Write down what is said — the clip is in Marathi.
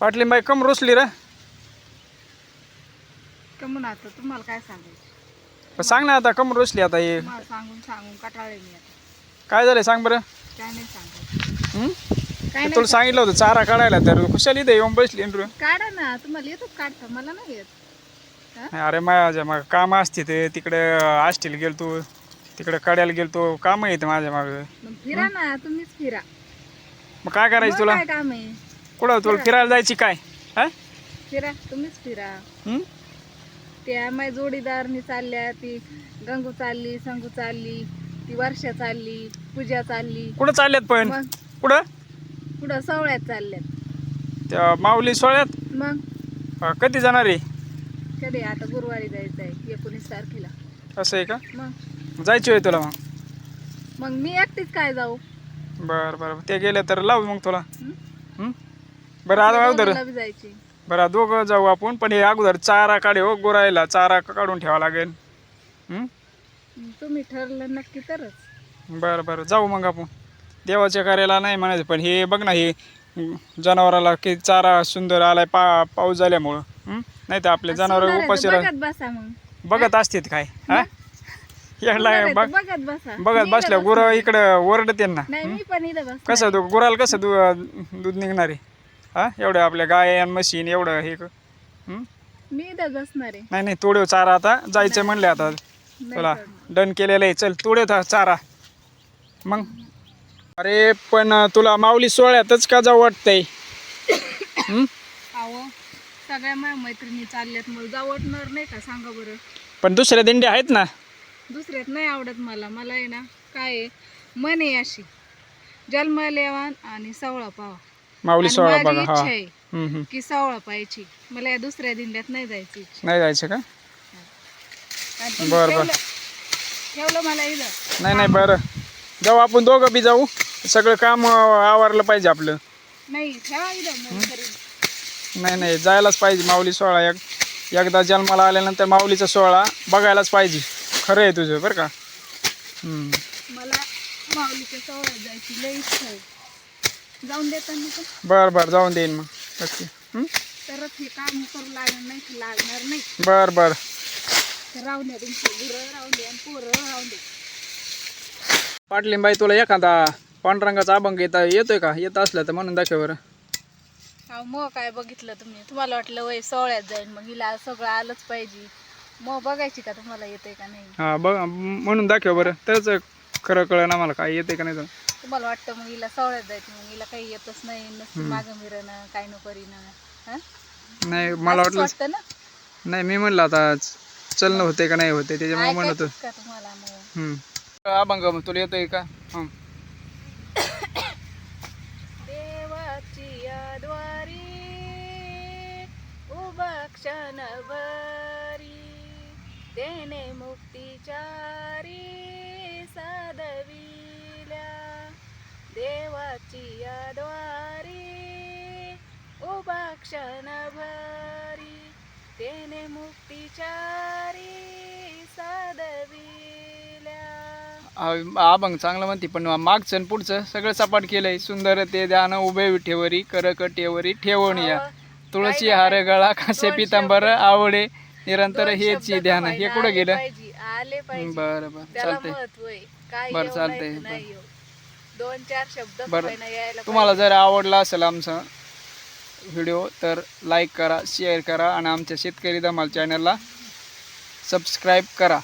पाटलीन बाई कम रुसली रे. कमून आता तुम्हाला काय सांगायचं? सांग ना आता कम रुसली आता हे मला सांगून सांगून कटाळे मी आता. काय झालंय सांग बरं. काय नाही सांगायचं. काय तुला नाही सांगितलं होतं चारा काढायला तर खुशाली इथे येऊन बसली ना तू. काढा ना, तुम्हाला येतो काढता, मला नाही येत. अरे माझ्या मग काम असते ते तिकडे आष्टीला गेलतो तिकडे कड्याला गेलतो काम येते माझ्या माग. मग फिरा ना, तुम्हीच फिरा. मग काय करायचं मग तुला काय काम आहे? कुठं तुला फिरायला जायची काय हा? फिरा, तुम्हीच फिरा. हं? त्या माझ्या जोडीदारनी चालल्या, ती गंगू चालली, संगू चालली, ती वर्षा चालली, पूजा चालली. कुठं चालल्यात पण मग कुठं पुढं सवळ्यात चालल्यात. त्या माऊली सोहळ्यात मग कधी जाणार आहे. कधी आता गुरुवारी जायचं आहे 19 तारखेला. असं आहे का मग जायची होय तुला. मग मी एकटीच काय जाऊ? बरं बरं ते गेले तर लावू मग तुला. हं? बरं आता अगोदर दोघांना बी जायची. बरं दोघं जाऊ आपण पण हे अगोदर चारा काढे हो गोरायला चारा काढून ठेवा लागेल. तुम्ही ठरलं नक्की तरच. बरं बरं जाऊ मग आपण देवाच्या कार्याला नाही म्हणायचं पण हे बघ ना हे जनावराला की चारा सुंदर आलाय पाऊस झाल्यामुळं. नाही तर आपले जनावर सुंदर आहे उपाशी तर बघत बसा मग. बघत असतात काय हा सुंदर याला आहे तर बघ बघत बसा. बघत मी बसल्या इथं गुरं बसणार. इकडं ओरडते ना. नाही, मी पण इथं बसणार. कसं गुराला कसं दूध निघणार आहे हा एवढं आपल्या गाय आणि म्हशीन एवढं हे मी इथं बसणार आहे. नाही नाही तोडेव चारा आता जायचं म्हणले आता नाही तुला सोडणार. डन केलेलं आहे चल तोडेव चारा मग. अरे पण तुला माऊली सोहळ्यातच का जाऊ वाटतंय. अहो, सगळ्या माझ्या मैत्रिणी चालल्यात, मला जाऊ वाटणार नाही का सांगा बरं. पण दुसऱ्या दिंड्या आहेत ना. दुसऱ्यात नाही आवडत मला. मला आहे ना काय आहे, मन आहे अशी जन्माला यावा आणि सवळा पावा. माऊली आणि सोहळा माझी बघा इच्छा हा आहे की सवळा पाहायची. मला या दुसऱ्या दिंड्यात नाही जायची इच्छा. नाही जायचं का. आणि तुम्ही बरं, बरं. ठेवलं मला इथं. नाही नाही बरं जाऊ आपण दोघं बी जाऊ सगळं काम आवरलं पाहिजे आपलं. नाही ठेवा इथं मग तरी. नाही नाही जायलाच पाहिजे माऊली सोहळा एकदा जन्माला आल्यानंतर माऊलीचा सोहळा बघायलाच पाहिजे. खरं आहे तुझं बरं का. मला माऊलीच्या सवळ्यात जायची लई इच्छा आहे. जाऊन देताना पण बरं बरं जाऊन देईन मग नक्की. तरच हे काम करू लागणार नाही की लागणार नाही. बरं बरं तर राहून द्या, तुमचं गुरं राहून द्या आणि पोरं राहून द्या. पाटलीन बाई तुला एखादा पांढरंगाचा अभंग येतोय का येत असला तर म्हणून दाखव बरं. हा मग काय बघितलं तुम्ही? तुम्हाला वाटलं वय सोहळ्यात जाईल मग हिला सगळं आलंच पाहिजे. मग बघायची का तुम्हाला येते का नाही. हा बघ म्हणून दाखव बरं तरच खरं कळलं ना मला काय येते का नाही तर. तुम्हाला वाटतं मग हिला सोहळ्यात जायचं मग हिला काही येतच नाही, नसतं मागं मिरणं काय न करीनं. नाही मला वाटलं वाटतं ना. नाही मी म्हणलं आता चलणं होते का नाही होते त्याच्यामुळे म्हणत ऐकायचंच का तुम्हाला मग? अभंग तुला येतोय का. देवाची याद्वारी उभा क्षणभरी तेने मुक्तिचारी साधविल्या. देवाची याद्वारी उभा क्षणभरी तेने मुक्तिचारी साधविल्या. अभंग चांगलं म्हणते पण मागचं आणि पुढचं सगळं सपाट केलंय. सुंदर ते ध्यान उभे विठेवरी करकटेवरी ठेवून या तुळशी हार गळा कासे पितांबर आवडे निरंतर हेच ध्यान. हे कुठं गेलं. आले पाहिजे. बरं बरं त्याला चालतंय. महत्व आहे. काय बरं येऊ चालतंय. नाही तर नाही येऊ. 2-4 शब्द बरं पहिला यायला तुम्हाला जर आवडला असेल आमचा व्हिडिओ तर लाईक करा शेअर करा आणि आमच्या शेतकरी धमाल चॅनलला सबस्क्राईब करा.